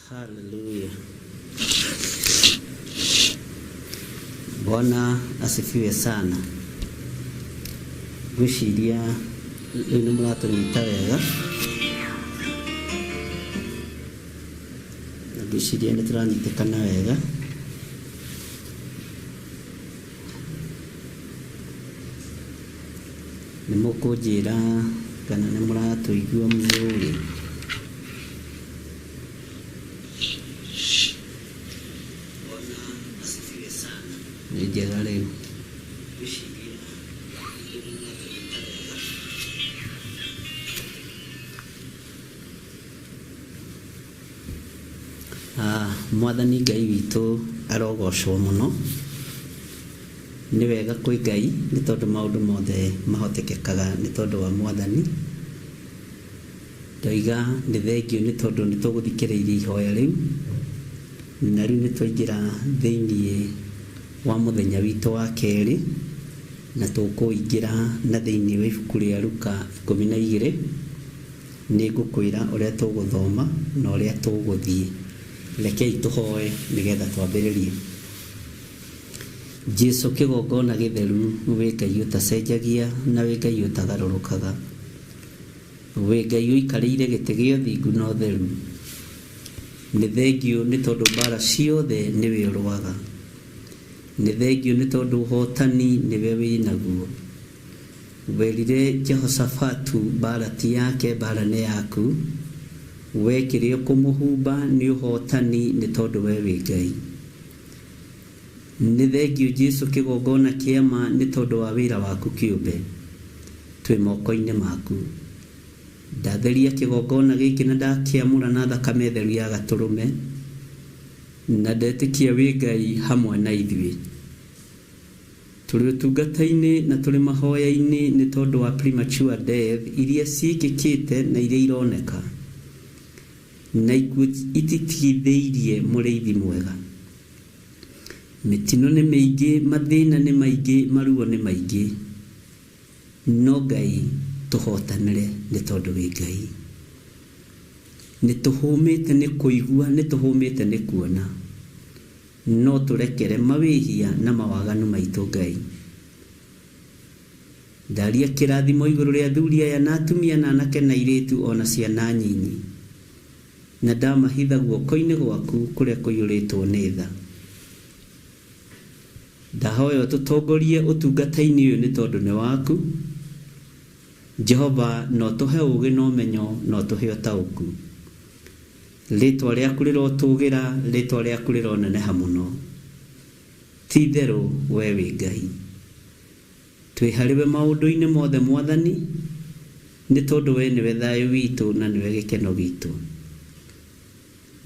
Haleluya. Bwana asifiwe sana. Gushiria ni mulato nitawega. Na gushiria nitranyitekana wega. Nimukujira kana ni mulato igwa mzuri. Njega leo mwathani Ngai witũ arogocwo muno. Nĩ wega kwĩ Ngai nĩ tondũ maũndũ mothe mahotekekaga nĩ tondũ wa mwathani. Ndoiga nĩ thengio nĩ tondũ nĩ tũgũthikĩrĩria ihoya rĩu, na rĩu nĩ twaingĩra thĩinĩ wa muthenya witũ wa kerĩ, na tũkũingĩra na thĩinĩ wa ibuku rĩa Luka 12. Nĩ ngũkwĩra ũrĩa tũgũthoma na ũrĩa tũgũthiĩ. Rekei tũhoe nĩgetha twambĩrĩrie. Jesu kĩgongona gĩtheru, wĩ Ngai ũtacenjagia na wĩ Ngai ũtagarũrũkaga, wĩ Ngai ũikarĩire gĩtĩ gĩa ũthingu na ũtheru. Nĩ thengio nĩ tondũ mbara ciothe nĩwe ũrũaga. Nĩ thengio nĩ tondũ ũhotani nĩwe wĩ naguo. Werire Jehoshafatu mbara ti yake, mbara nĩ yaku. Wekĩrĩo kũmũhumba nĩ ũhotani nĩ tondũ we wĩ Ngai. Nĩ thengio Jesu kĩgongona kĩama nĩ tondũ wa wĩra waku kĩũmbe, twĩ moko-inĩ maku. Ndatheria kĩgongona gĩkĩ na ndakĩamũra na thakame theru ya gatũrũme, na ndetĩkia wĩ Ngai hamwe na ithuĩ. Tũrĩ ũtungata-inĩ na tũrĩ mahoya-inĩ nĩ tondũ wa premature death iria ciĩkĩkĩte na iria ironeka, na ikuũ ititigithĩirie mũrĩithi mwega. Mĩtino nĩ mĩingĩ, mathĩna nĩ maingĩ, maruo nĩ maingĩ, no Ngai tũhotanĩre nĩ tondũ wĩ Ngai. Nĩ tũhũmĩte nĩ kũigua, nĩ tũhũmĩte nĩ kuona, no tũrekere mawĩhia na mawaganu maitũ Ngai. Ndaria kĩrathimo igũrũ rĩa athuri aya na atumia na anake na airĩtu ona ciana nyinyi, na ndamahitha guoko-inĩ gwaku kũrĩa kũiyũrĩtwo nĩ tha. Ndahoya tũtongorie ũtungata-inĩ ũyũ nĩ tondũ nĩ waku. Jehova, no tũhe ũũgĩ na ũmenyo, no tũhe ũtaũku. Rĩtwa rĩaku rĩrotũgĩra, rĩtwa rĩaku rĩroneneha mũno. Ti itherũ we wĩ Ngai. Twĩ harĩwe maũndũ-inĩ mothe mwathani, nĩ tondũ we nĩwe thayũ witũ na nĩwe gĩkeno gitũ.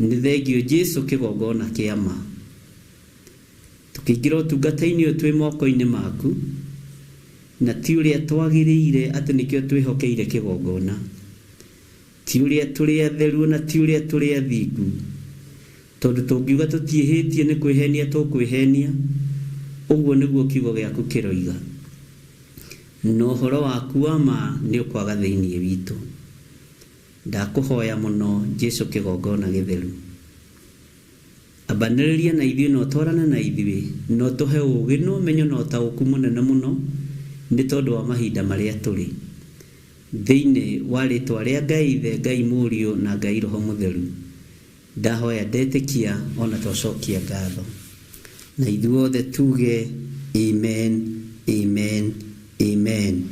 Nĩ thengio Jesu kĩgongona kĩama. Tũkĩingĩra ũtungata-inĩ ũyũ twĩ moko-inĩ maku, na ti ũrĩa twagĩrĩire atĩ nĩkĩo twĩhokeire kĩgongona, ti ũrĩa tũrĩ atheru na ti ũrĩa tũrĩ athingu, tondũ tũngiuga tũtiĩhĩtie nĩ kwĩhenia tũkwĩhenia. Ũguo nĩguo kiugo gĩaku kĩroiga, na ũhoro waku wa ma nĩ ũkwaga thĩinĩ witũ. Ndakũhoya mũno Jesu kĩgongona gĩtheru, ambanĩrĩria na ithuĩ na ũtwarane na ithuĩ, no tũhe ũũgĩ na ũmenyo na ũtaũku mũnene mũno nĩ tondũ wa mahinda marĩa tũrĩ. Thĩinĩ wa rĩtwa rĩa Ngai Ithe, Ngai Mũriũ na Ngai Roho Mũtheru, ndahoya ndetĩkia ona twacokia ngatho. Na ithuothe tuge amen, amen, amen.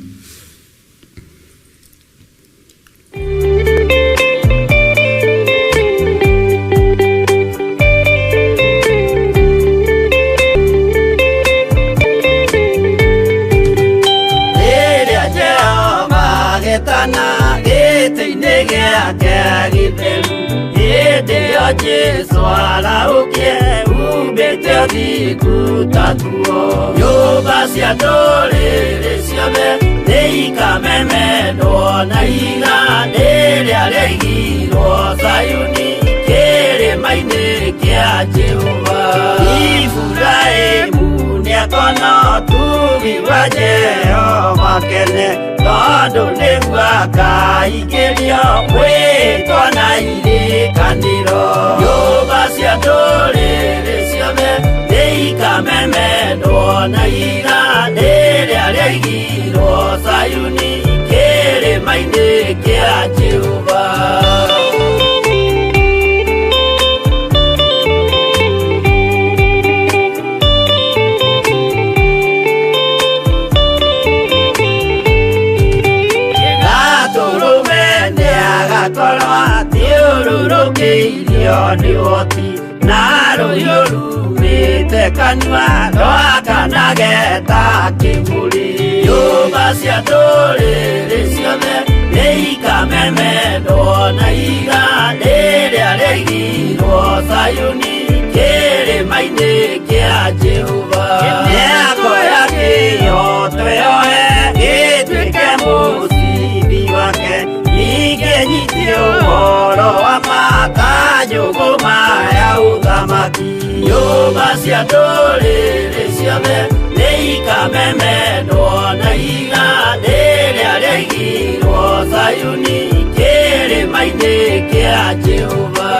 Jesu araukie umbĩte ũthingu tatuo. Nyũmba cia ndũrĩrĩ ciothe nĩikamemenwo na igandĩ rĩrĩa rĩaigirwo Zayuni kĩrĩma-inĩ kĩa Jehova. Iburahĩmu kono tugiwa Jehova kene tondu nĩguo Ngai mwĩtwo na irikanĩro nyũmba cia ndũrĩrĩ ciothe nĩikamemendwo na iga rĩrĩa rĩaigirwo Sayuni kĩrĩma-inĩ kĩa Jehova. Thiũrũrũkĩirio nĩ woti na rũhiũ rumĩte kanua rwakanage ta kĩmũrĩ nyũmba cia ndũrĩrĩ ciothe nĩikamemendwo na iga rĩrĩa rĩaigirwo Sayuni kĩrĩma-inĩ kĩa Jehova. Mĩako ya kĩyo twĩyohe gĩtuĩke mũcibi wake ingĩnyitio ũhoro wa makanjũgũ maya ũthamaki nyũmba cia ndũrĩrĩ ciothe nĩikamemendwo na iga rĩrĩa rĩaigirwo Sayuni kĩrĩma-inĩ kĩa Jehova.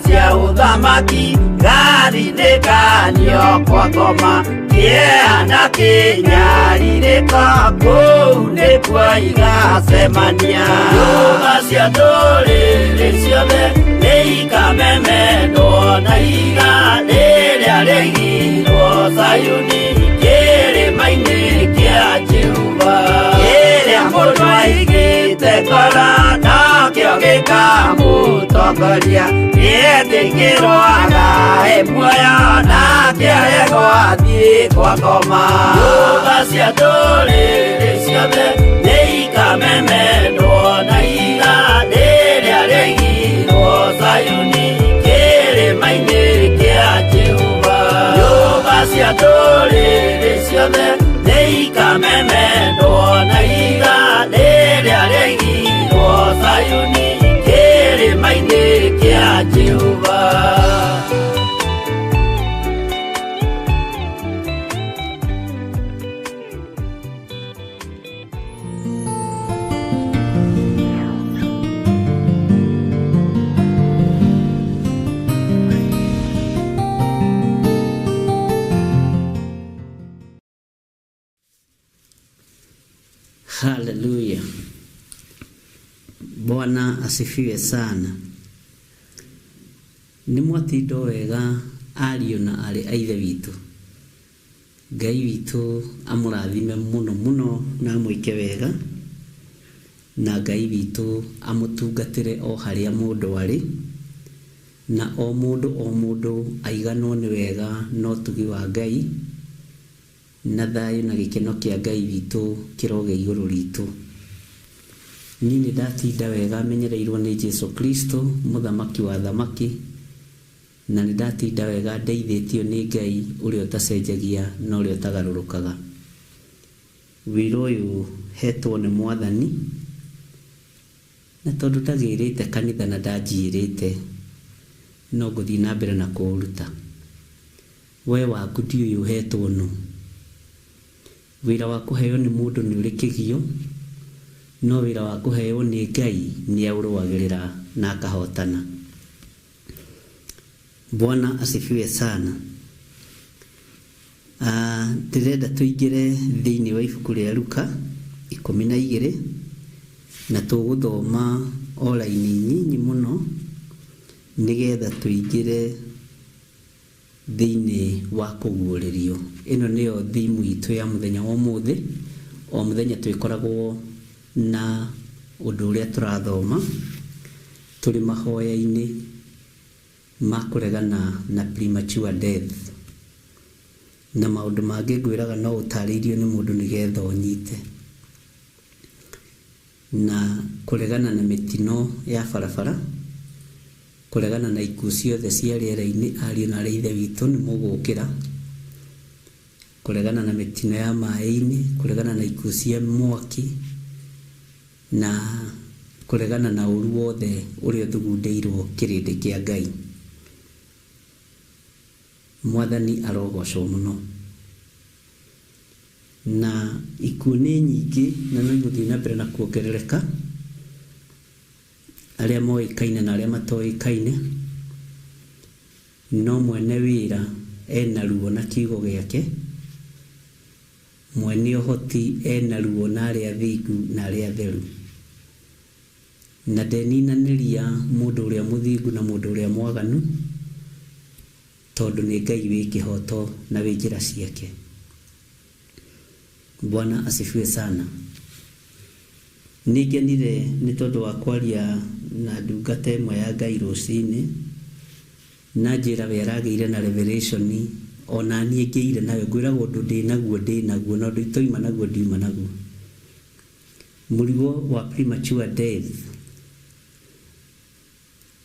Cia ũthamaki gathithĩkanio kwa ngoma kĩeha na kĩnyarirĩko kũu nĩkuo igacemania nyũmba cia ndũrĩrĩ ciothe nĩikamemendwo na iga rĩrĩa rĩaigirwo Sayuni kĩrĩma-inĩ kĩa Jehova. Kĩrĩa mũndũ aigĩte ngoro nakĩo gĩkamũtongoria gĩtĩkĩrwaga muoyo nake aregwo athiĩ kwa ngoma. Nyũmba cia ndũrĩrĩ ciothe nĩikamemendwo na iga rĩrĩa rĩaigirwo Sayuni kĩrĩma-inĩ kĩa Jehova. Nyũmba cia ndũrĩrĩ ciothe nĩikamemendwo na iga rĩrĩa rĩaigirwo Sayuni kĩrĩma-inĩ kĩa Jehova. Haleluya. Bwana asifiwe sana. Nĩ mwatindo wega ariũ na arĩ a ithe witũ. Ngai witũ amũrathime mũno mũno na amwĩke wega, na Ngai witũ amũtungatĩre o harĩa mũndũ arĩ, na o mũndũ aiganwo nĩ wega no tugi wa Ngai, na thayũ na gĩkeno kĩa Ngai witũ kĩroge igũrũ ritũ. Niĩ nĩ ndatinda wega menyereirwo nĩ Jesu Kristo mũthamaki wa thamaki, na nĩ ndatinda wega ndeithĩtio nĩ Ngai ũrĩa ũtacenjagia na ũrĩa ũtagarũrũkaga. Wĩra ũyũ hetwo nĩ Mwathani, na tondũ ndagĩrĩte kanitha na ndanjiĩrĩte no ngũthiĩ na mbere na kũũruta. We waku ndiũĩ ũhetwo nũ. Wĩra wa kũheo nĩ mũndũ nĩ ũrĩ kĩgio, no wĩra wa kũheo nĩ Ngai nĩ aũrũagĩrĩra na akahotana. Bwana asifiwe sana. Ndĩrenda tũingĩre thĩinĩ wa ibuku rĩa Luka 12 na tũgũthoma o raini nyinyi mũno nĩgetha tũingĩre thĩinĩ wa kũguũrĩrio. Ĩno nĩyo thimu itũ ya mũthenya wa ũmũthĩ. O mũthenya twĩkoragwo na ũndũ ũrĩa tũrathoma, tũrĩ mahoya-inĩ ma kũregana na premature death, na maũndũ mangĩ ngwĩraga no ũtarĩirio nĩ mũndũ nĩgetha ũnyite, na kũregana na mĩtino ya barabara, kũregana na ikuũ ciothe cia rĩera-inĩ. Ariũ na arĩ a ithe witũ nĩ mũgũkĩra kuregana na mitino ya maaini, kuregana na ikuũ cia mwaki, na kuregana na ũru wothe ũrĩa ũthugundeirwo kĩrĩndĩ kĩa Ngai. Mwathani arogocwo mũno. Na ikuũ nĩ nyingĩ na no igũthiĩ na mbere na kuongerereka, arĩa moĩkaine na arĩa matoĩkaine, no mwene wĩra ena ruo na kiugo gĩake, mwene ũhoti ena ruo na arĩa athingu na arĩa atheru. Na ndeninanĩria mũndũ ũrĩa mũthingu na mũndũ ũrĩa mwaganu, tondũ nĩ Ngai wĩ kĩhoto na wĩ njĩra ciake. Bwana asifiwe sana. Nĩngenire nĩ tondũ wa kwaria na ndungata ĩmwe ya Ngai rũcinĩ, na njĩra we aragĩire na revelation, ona niĩ ngĩire nayo, ngwĩragwo ũndũ ndĩ naguo na ũndũ itoima naguo ndiuma naguo. Mũrigo wa premature death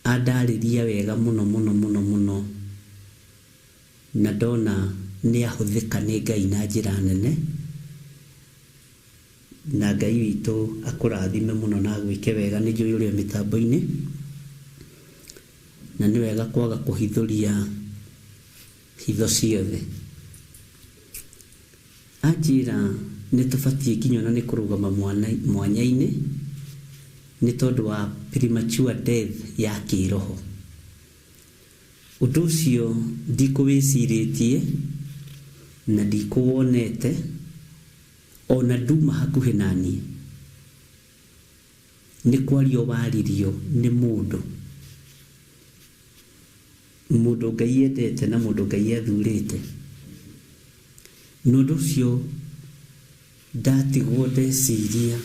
andarĩria wega mũno, na ndona nĩ ahũthĩka nĩ Ngai na njĩra nene, na Ngai witũ akũrathime mũno na gwĩke wega. Nĩ njũĩ ũrĩa mĩtambo-inĩ, na nĩ wega kwaga kũhithũria hitho ciothe. Anjĩra nĩ tũbatiĩ nginya na nĩ kũrũgama mwanya-inĩ nĩ tondũ wa premature death ya kĩroho. Ũndũ ũcio ndikũwĩcirĩtie na ndikũwonete, ona nduma hakuhĩ naniĩ. Nĩ kwario waririo nĩ mũndũ Ngai endete na mũndũ Ngai athurĩte. Nũndũ ũcio ndatigwo ndeciria,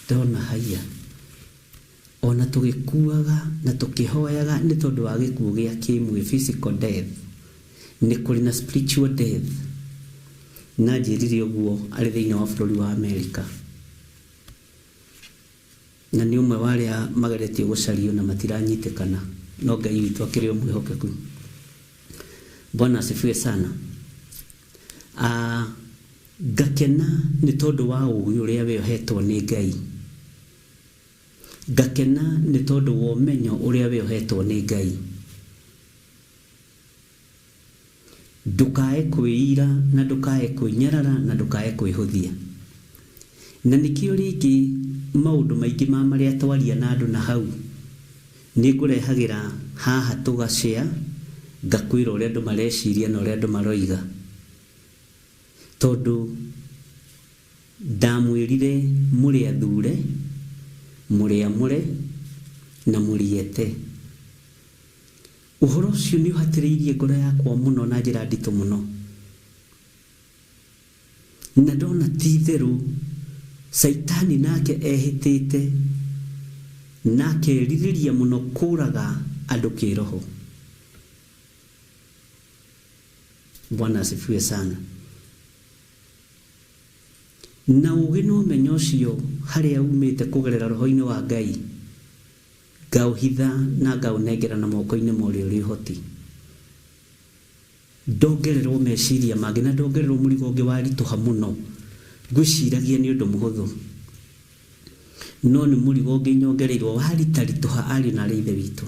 ndona haya, ona tũgĩkuaga na tũkĩhoyaga nĩ tondũ wa gĩkuũ gĩa kĩmwe, physical death, nĩ kũrĩ na spiritual death. Na njĩrire ũguo arĩ thĩinĩ wa bũrũri wa Amerika, na nĩ ũmwe wa arĩa mageretie gũcario na matiranyitĩkana, no Ngai witũ akĩrĩ o mwĩhokeku. Bwana asifiwe sana. Ngakena nĩ tondũ wa ũũgĩ ũrĩa we ũhetwo nĩ Ngai. Ngakena nĩ tondũ wa ũmenyo ũrĩa we ũhetwo nĩ Ngai. Ndũkae kwĩira na ndũkae kwĩnyarara na ndũkae kwĩhũthia. Na nĩkĩo rĩngĩ maũndũ maingĩ ma marĩa twaria na andũ na hau nĩ ngũrehagĩra haha tũgacĩa, ngakwĩra ũrĩa andũ mareciria na ũrĩa andũ maroiga, tondũ ndamwĩrire mũrĩ athure, mũrĩ amũre na mũriete. Ũhoro ũcio nĩ ũhatĩrĩirie ngoro yakwa mũno na njĩra nditũ mũno, na ndona ti itherũ Saitani nake ehĩtĩte na akerirĩria mũno kũraga andũ kĩroho. Bwana asifiwe sana. Na ũũgĩ na ũmenyo ũcio harĩa umĩte kũgerera roho-inĩ wa Ngai, ngaũhitha na ngaũnengera na moko-inĩ ma ũrĩa ũrĩ ũhoti. Ndongererwo meciria mangĩ na ndongererwo mũrigo ũngĩ waritũha mũno, ngwĩciragia nĩ ũndũ mũhũthũ, no nĩ mũrigo ũngĩ nyongereirwo waritaritũha ariũ na ithe witũ,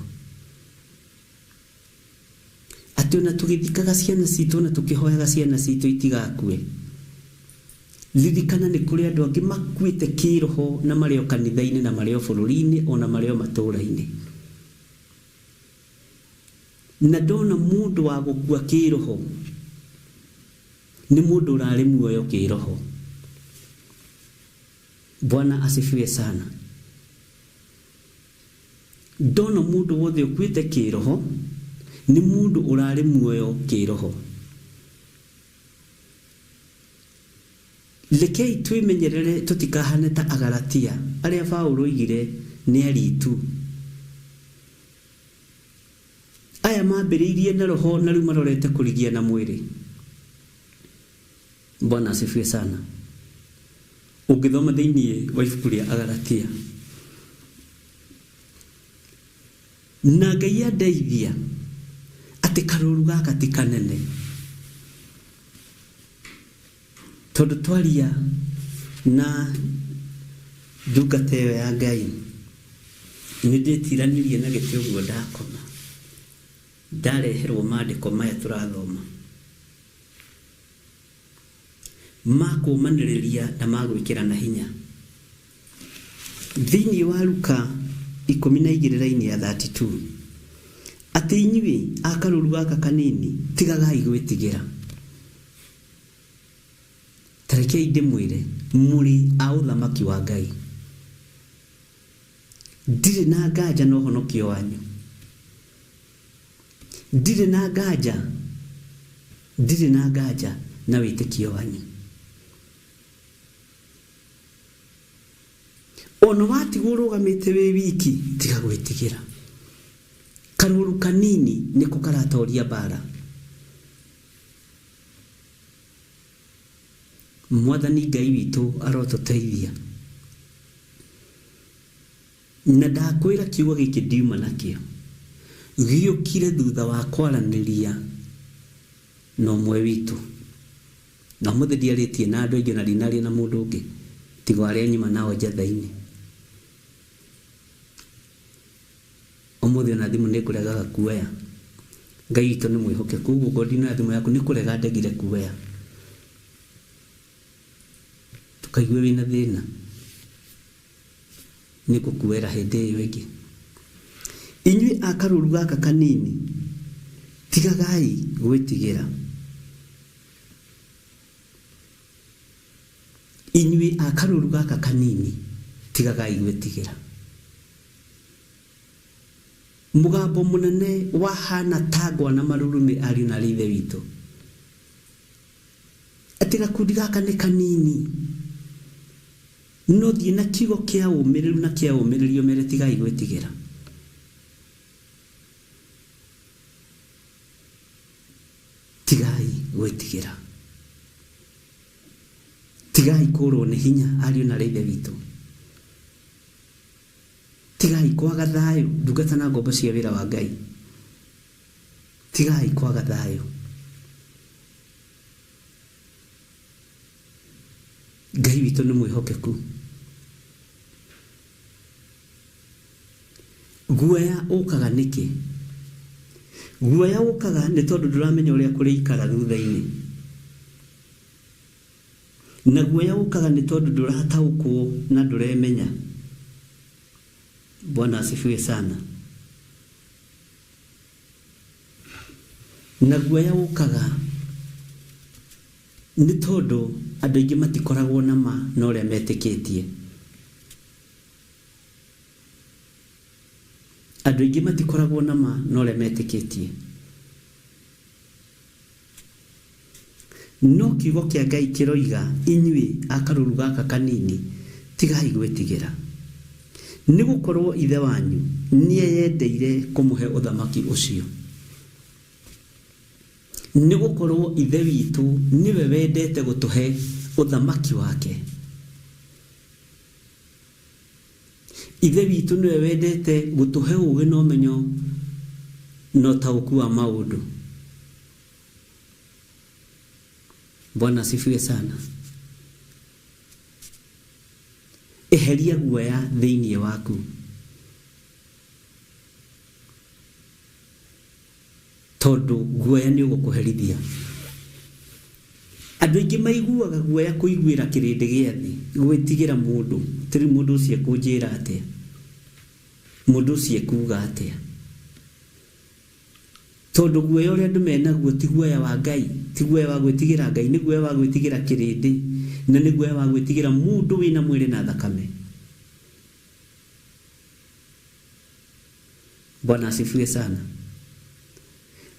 atĩ ona tũgĩthikaga ciana citũ na tũkĩhoyaga ciana citũ itigakue, ririkana nĩ kũrĩ andũ angĩ makuĩte kĩroho na marĩ o kanitha-inĩ na marĩ o bũrũri-inĩ ona marĩ o matũũra-inĩ. Na ndona mũndũ wa gũkua kĩroho nĩ mũndũ ũrarĩ muoyo kĩroho. Bwana asifiwe sana. Ndona mũndũ wothe ũkuĩte kĩroho nĩ mũndũ ũrarĩ muoyo kĩroho. Rekei twĩmenyerere tũtikahane ta Agalatia arĩa Paulo oigire nĩ aritu. Aya mambĩrĩirie na roho na rĩu marorete kũrigia na mwĩrĩ. Bwana asifiwe sana. Ũngĩthoma thĩinĩ wa ibuku rĩa Agalatia, na Ngai andeithia atĩ karũru gaka ti kanene. tondu twaria na ndungata ĩyo ya Ngai nĩ ndĩtiranirie na gĩtĩ ũguo ndakoma ndareherwo maandĩko maya tũrathoma makũmanĩrĩria na magwĩkĩra na hinya thĩinĩ wa Luka 12:32 atĩ inyuĩ akarũru gaka kanini tigagai gwĩtigĩra. Tarekei ndĩmwĩre mũrĩ a ũthamaki wa Ngai. Ndirĩ na nganja na ũhonokio wanyu, ndirĩ na nganja na wĩtĩkio wanyu. Ona watigwo ũrũgamĩte wĩ wiki tiga gwĩtigĩra. Karũru kanini nĩko karatoria mbara. Mwathani Ngai witũ arotũteithia. Na ndakwĩra kiugo gĩkĩ ndiuma nakĩo gĩũkire thutha wa kwaranĩria na ũmwe witũ. Na mũthĩ ndiarĩtie na andũ aingĩ na ndinaria na mũndũ ũngĩ tiga arĩa nyuma nao njatha-inĩ. Ũmũthĩ ona thimũ nĩngũregaga kuoya. Ngai witũ nĩ mwĩhokeku, ũguo ngondina thimũ yaku nĩ kũrega ndegire kuoya. Tukaigue wĩna thĩna nĩ gũkuera hĩndĩ ĩyo ĩngĩ. Inyuĩ a karũru gaka kanini tigagai gwĩtigĩra. Inyuĩ a karũru gaka kanini tigagai gwĩtigĩra. Mũgambo mũnene wahana tangwa na marurumĩ ariũ na ithe witũ. Atĩ gakundi gaka nĩ kanini. No thiĩ na kiugo kĩa ũmĩrĩru na kĩa ũmĩrĩrio mere tigai gwĩtigĩra. Tigai gwĩtigĩra. Tigai kũrwo nĩ hinya ariũ na ithe witũ. Tigai kwaga thayũ ndungata na ngombo cia wĩra wa Ngai. Tigai kwaga thayũ. Ngai witũ nĩ mwĩhokeku. Guoya ũkaga nĩkĩ? Guoya ũkaga nĩ tondũ ndũramenya ũrĩa kũrĩikara thutha-inĩ. Na guoya ũkaga nĩ tondũ ndũrataũkwo na ndũremenya. Bwana asifiwe sana. Na guoya ũkaga nĩ tondũ andũ aingĩ matikoragwo na ma na ũrĩa metĩkĩtie. Andũ aingĩ matikoragwo na ma na ũrĩa metĩkĩtie. No kiugo kĩa Ngai kĩroiga inyuĩ a karũru gaka kanini tigai gwĩtigĩra. Nĩ gũkorwo ithe wanyu nĩeyendeire kũmũhe ũthamaki ũcio. Nĩ gũkorwo ithe witũ niwe wendete gũtũhe ũthamaki wake. Ithe witũ niwe wendete gũtũhe ũũgĩ na ũmenyo na ũtaũku wa maũndũ. Bwana asifiwe sana. Eheria guoya thĩinĩ waku. Tondũ guoya nĩ ũgũkũherithia. Andũ aingĩ maiguaga guoya kũiguĩra kĩrĩndĩ gĩa thĩ, gwĩtigĩra mũndũ. Tĩri mũndũ ũcio ekũnjĩra atĩa? Mũndũ ũcio ekuuga atĩa? Tondũ guoya ũrĩa andũ menaguo ti guoya wa Ngai, ti guoya wa gwĩtigĩra Ngai, nĩ guoya wa gwĩtigĩra kĩrĩndĩ, na nĩ guoya wa gwĩtigĩra mũndũ wĩna mwĩrĩ na thakame. Bwana asifiwe sana.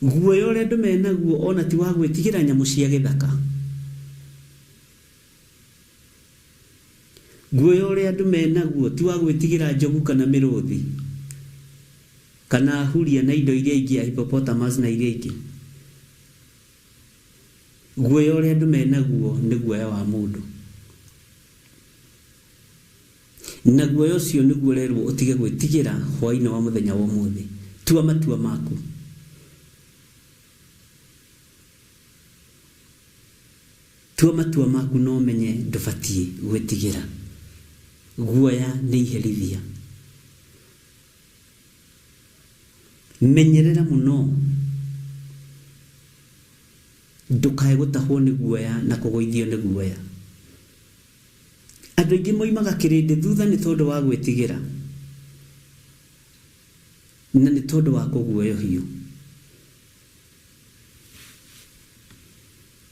Guoya ũrĩa andũ menaguo ona ti wa gwĩtigĩra nyamũ cia gĩthaka. Guoya ũrĩa andũ menaguo ti wa gwĩtigĩra njogu kana mĩrũthi kana huria na indo iria ingĩ, hippopotamus na iria ingĩ. Guoya ũrĩa andũ menaguo nĩ guoya wa mũndũ. Na guoya ũcio nĩguo ũrerwo ũtige gwĩtigĩra hwaĩ-inĩ wa mũthenya wa ũmũthĩ. Tua matua maku. tua matua maku no menye ndubatie gwitigira guoya ni iherithia menyerera muno ndukae gutahwo ni guoya na kugoithio ni guoya andu aingi moimaga kirindi thutha ni tondu wa gwitigira na ni tondu wa kuguoyohio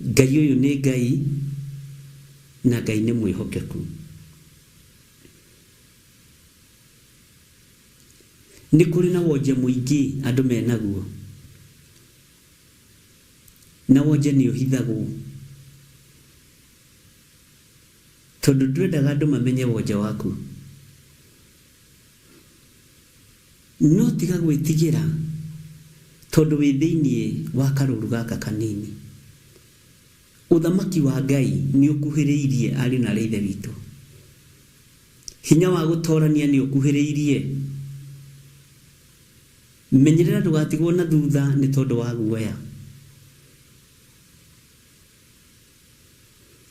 Ngai uyu ni Ngai na Ngai ni mwihokeku ni kuri na wonje muingi andu menaguo na wonje ni uhithagwo tondu ndwendaga andu mamenye wonje waku no tiga gwitigira tondu wi thiini wa karuru gaka kanini uthamaki wa Ngai ni ukuhiriirie ari na reithe witu hinya wa gutorania ni ukuhiriirie menyerera ndugatigwo na thutha ni tondu wa guoya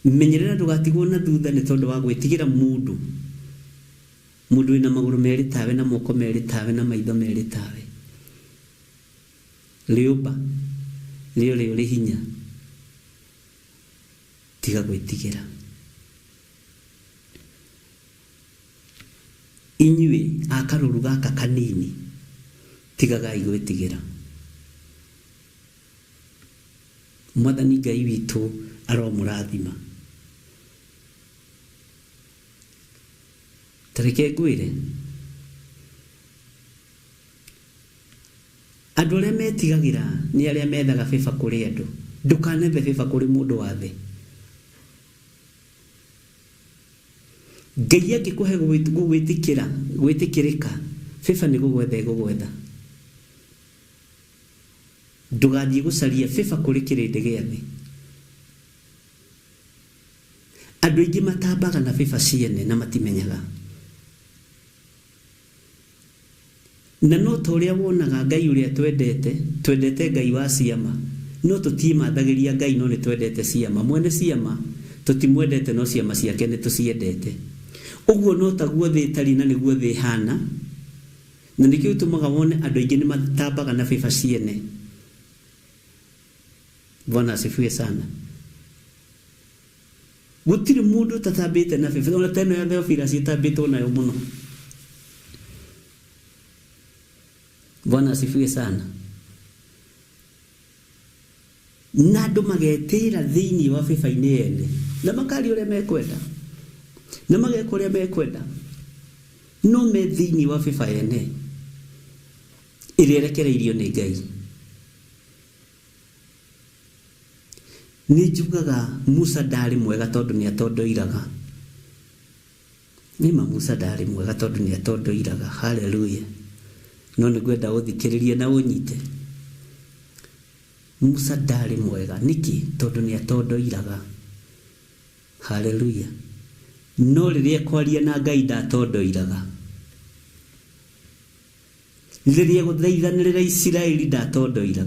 menyerera ndugatigwo na thutha ni tondu wa gwitigira mundu ina maguru meri tawe na moko meri tawe na maitho meri tawe liuba lio hinya tiga gwitigira inywe akaruru gaka kanini tigaga igwitigira Mwathani Ngai witu aromurathima tareke gwire andu aria metigagira ni aria methaga beba kuri andu ndukanethe beba kuri mundu wa thi Ngai angikuhe gwitikirika beba ni gugwetha ndugathie gucaria beba kuri kirindi gia thi andu aingi matambaga na beba ciene na matimenyaga na no toria wonaga Ngai uria twendete Ngai wa ciama no tutimathagiria Ngai no ni twendete ciama mwene ciama tutimwendete no ciama ciake ni tuciendete uguo no taguo thi tari na niguo thi hana na nikio tumaga wone andu aingi ni matambaga na beba ciene Bwana asifiwe sana gutiri mundu tatambite na beba ona teno ya Theophila citambitwo nayo muno Bwana asifiwe sana na andu magetira thiini wa beba-ini yene na makari uria mekwenda na mageka uria mekwenda no me thiini wa beba yene iria erekereirio ni Ngai ni njugaga Musa ndari mwega tondu ni atondoiraga nima Musa ndari mwega tondu ni atondoiraga haleluya no ni gwenda uthikiririe na unyite Musa ndari mwega niki tondu ni atondoiraga haleluya no riria kwaria na Ngai ndatondoiraga riria guthaithanirira Isiraeli ndatondoiraga